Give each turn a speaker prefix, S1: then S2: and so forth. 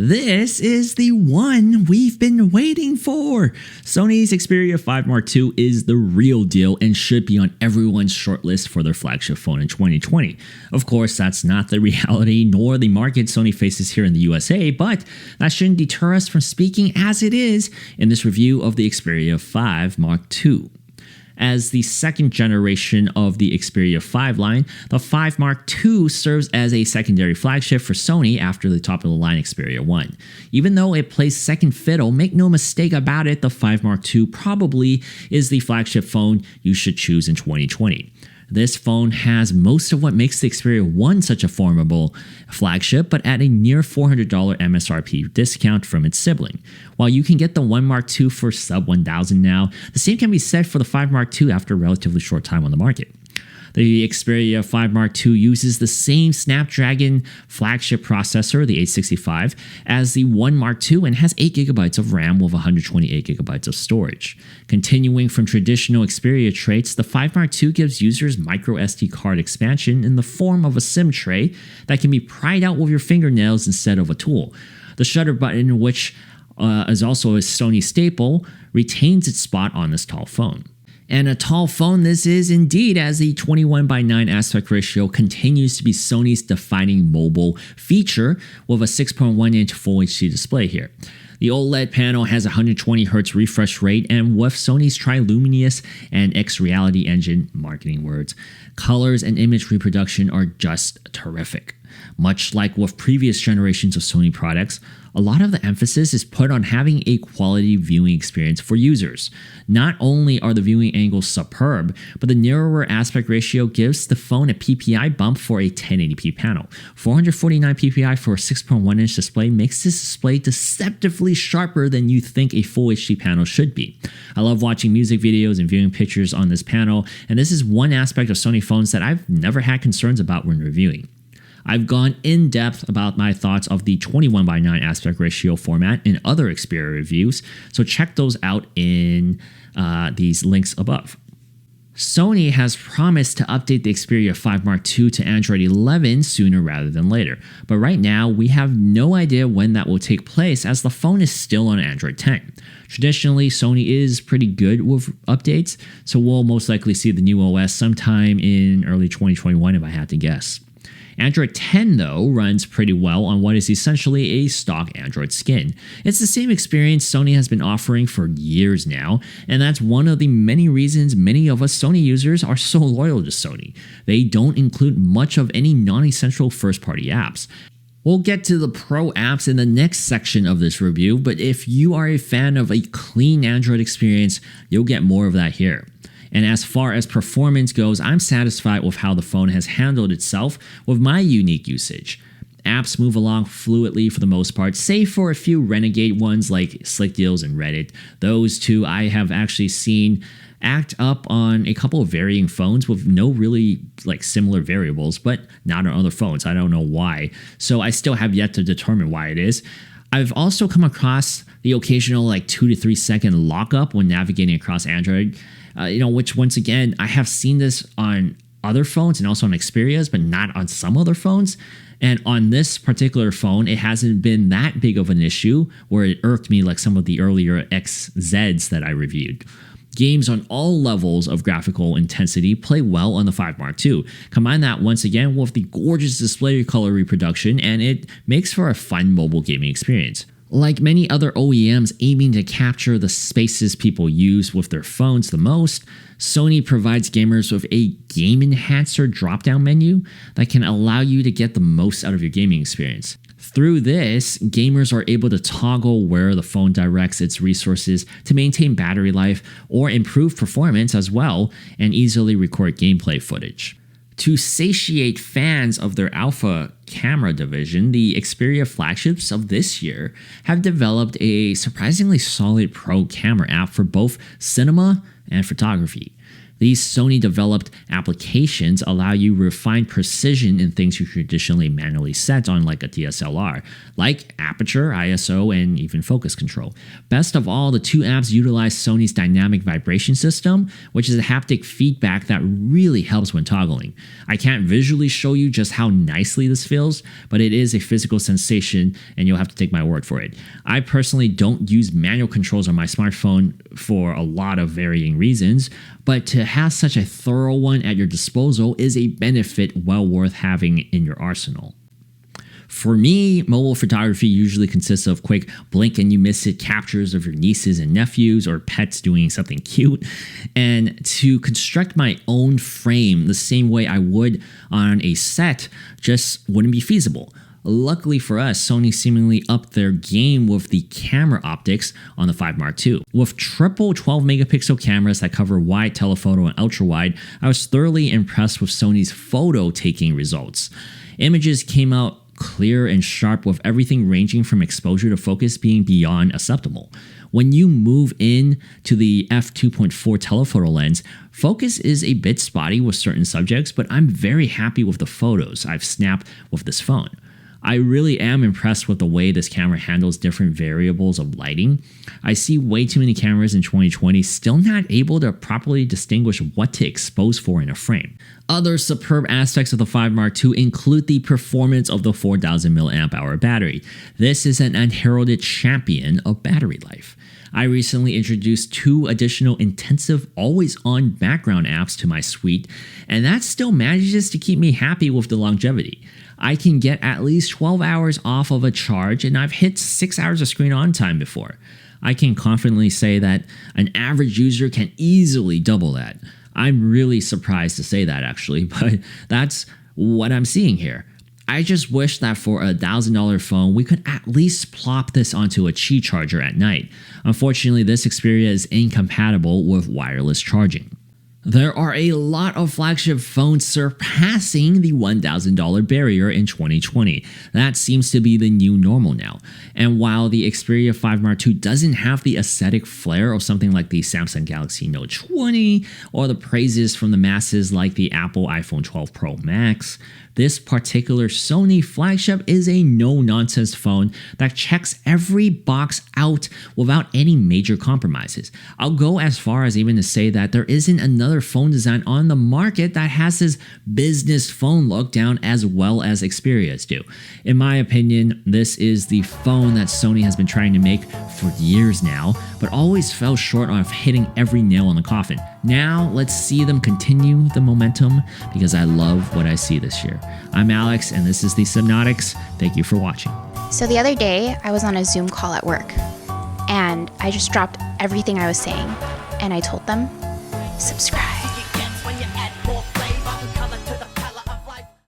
S1: This is the one we've been waiting for. Sony's Xperia 5 Mark II is the real deal and should be on everyone's shortlist for their flagship phone in 2020. Of course, that's not the reality nor the market Sony faces here in the USA, but that shouldn't deter us from speaking as it is in this review of the Xperia 5 Mark II. As the second generation of the Xperia 5 line, the 5 Mark II serves as a secondary flagship for Sony after the top-of-the-line Xperia 1. Even though it plays second fiddle, make no mistake about it, the 5 Mark II probably is the flagship phone you should choose in 2020. This phone has most of what makes the Xperia 1 such a formidable flagship, but at a near $400 MSRP discount from its sibling. While you can get the 1 Mark II for sub $1,000 now, the same can be said for the 5 Mark II after a relatively short time on the market. The Xperia 5 Mark II uses the same Snapdragon flagship processor, the 865, as the 1 Mark II and has 8GB of RAM with 128GB of storage. Continuing from traditional Xperia traits, the 5 Mark II gives users micro SD card expansion in the form of a SIM tray that can be pried out with your fingernails instead of a tool. The shutter button, which is also a Sony staple, retains its spot on this tall phone. And a tall phone this is indeed, as the 21:9 aspect ratio continues to be Sony's defining mobile feature with a 6.1-inch Full HD display here. The OLED panel has a 120Hz refresh rate, and with Sony's Triluminos and X-Reality engine, marketing words, colors and image reproduction are just terrific. Much like with previous generations of Sony products, a lot of the emphasis is put on having a quality viewing experience for users. Not only are the viewing angles superb, but the narrower aspect ratio gives the phone a PPI bump for a 1080p panel. 449 PPI for a 6.1-inch display makes this display deceptively sharper than you think a Full HD panel should be. I love watching music videos and viewing pictures on this panel, and this is one aspect of Sony phones that I've never had concerns about when reviewing. I've gone in depth about my thoughts of the 21:9 aspect ratio format in other Xperia reviews, so check those out in these links above. Sony has promised to update the Xperia 5 Mark II to Android 11 sooner rather than later, but right now we have no idea when that will take place as the phone is still on Android 10. Traditionally, Sony is pretty good with updates, so we'll most likely see the new OS sometime in early 2021 if I had to guess. Android 10, though, runs pretty well on what is essentially a stock Android skin. It's the same experience Sony has been offering for years now, and that's one of the many reasons many of us Sony users are so loyal to Sony. They don't include much of any non-essential first-party apps. We'll get to the pro apps in the next section of this review, but if you are a fan of a clean Android experience, you'll get more of that here. And as far as performance goes, I'm satisfied with how the phone has handled itself with my unique usage. Apps move along fluidly for the most part, save for a few renegade ones like Slick Deals and Reddit. Those two I have actually seen act up on a couple of varying phones with no really similar variables, but not on other phones. I don't know why. So I still have yet to determine why it is. I've also come across the occasional 2 to 3 second lockup when navigating across Android. Which once again, I have seen this on other phones and also on Xperias, but not on some other phones. And on this particular phone, it hasn't been that big of an issue where it irked me like some of the earlier XZs that I reviewed. Games on all levels of graphical intensity play well on the 5 Mark II. Combine that once again with the gorgeous display color reproduction, and it makes for a fun mobile gaming experience. Like many other OEMs aiming to capture the spaces people use with their phones the most, Sony provides gamers with a game enhancer drop-down menu that can allow you to get the most out of your gaming experience. Through this, gamers are able to toggle where the phone directs its resources to maintain battery life or improve performance as well, and easily record gameplay footage. To satiate fans of their alpha camera division, the Xperia flagships of this year have developed a surprisingly solid pro camera app for both cinema and photography. These Sony-developed applications allow you refined precision in things you traditionally manually set on like a DSLR, like aperture, ISO, and even focus control. Best of all, the two apps utilize Sony's dynamic vibration system, which is a haptic feedback that really helps when toggling. I can't visually show you just how nicely this feels, but it is a physical sensation and you'll have to take my word for it. I personally don't use manual controls on my smartphone for a lot of varying reasons, but to have such a thorough one at your disposal is a benefit well worth having in your arsenal. For me, mobile photography usually consists of quick blink and you miss it captures of your nieces and nephews or pets doing something cute. And to construct my own frame the same way I would on a set just wouldn't be feasible. Luckily for us, Sony seemingly upped their game with the camera optics on the 5 Mark II. With triple 12 megapixel cameras that cover wide, telephoto, and ultra wide, I was thoroughly impressed with Sony's photo taking results. Images came out clear and sharp with everything ranging from exposure to focus being beyond acceptable. When you move in to the f2.4 telephoto lens, focus is a bit spotty with certain subjects, but I'm very happy with the photos I've snapped with this phone. I really am impressed with the way this camera handles different variables of lighting. I see way too many cameras in 2020 still not able to properly distinguish what to expose for in a frame. Other superb aspects of the 5 Mark II include the performance of the 4000 mAh battery. This is an unheralded champion of battery life. I recently introduced 2 additional intensive always-on background apps to my suite, and that still manages to keep me happy with the longevity. I can get at least 12 hours off of a charge, and I've hit 6 hours of screen on time before. I can confidently say that an average user can easily double that. I'm really surprised to say that actually, but that's what I'm seeing here. I just wish that for a $1,000 phone, we could at least plop this onto a Qi charger at night. Unfortunately, this Xperia is incompatible with wireless charging. There are a lot of flagship phones surpassing the $1,000 barrier in 2020. That seems to be the new normal now. And while the Xperia 5 Mark II doesn't have the aesthetic flair of something like the Samsung Galaxy Note 20 or the praises from the masses like the Apple iPhone 12 Pro Max, this particular Sony flagship is a no-nonsense phone that checks every box out without any major compromises. I'll go as far as even to say that there isn't another phone design on the market that has this business phone look down as well as Xperia's do. In my opinion, this is the phone that Sony has been trying to make for years now, but always fell short of hitting every nail on the coffin. Now, let's see them continue the momentum because I love what I see this year. I'm Alex, and this is the Sypnotix. Thank you for watching.
S2: So the other day, I was on a Zoom call at work, and I just dropped everything I was saying, and I told them, subscribe.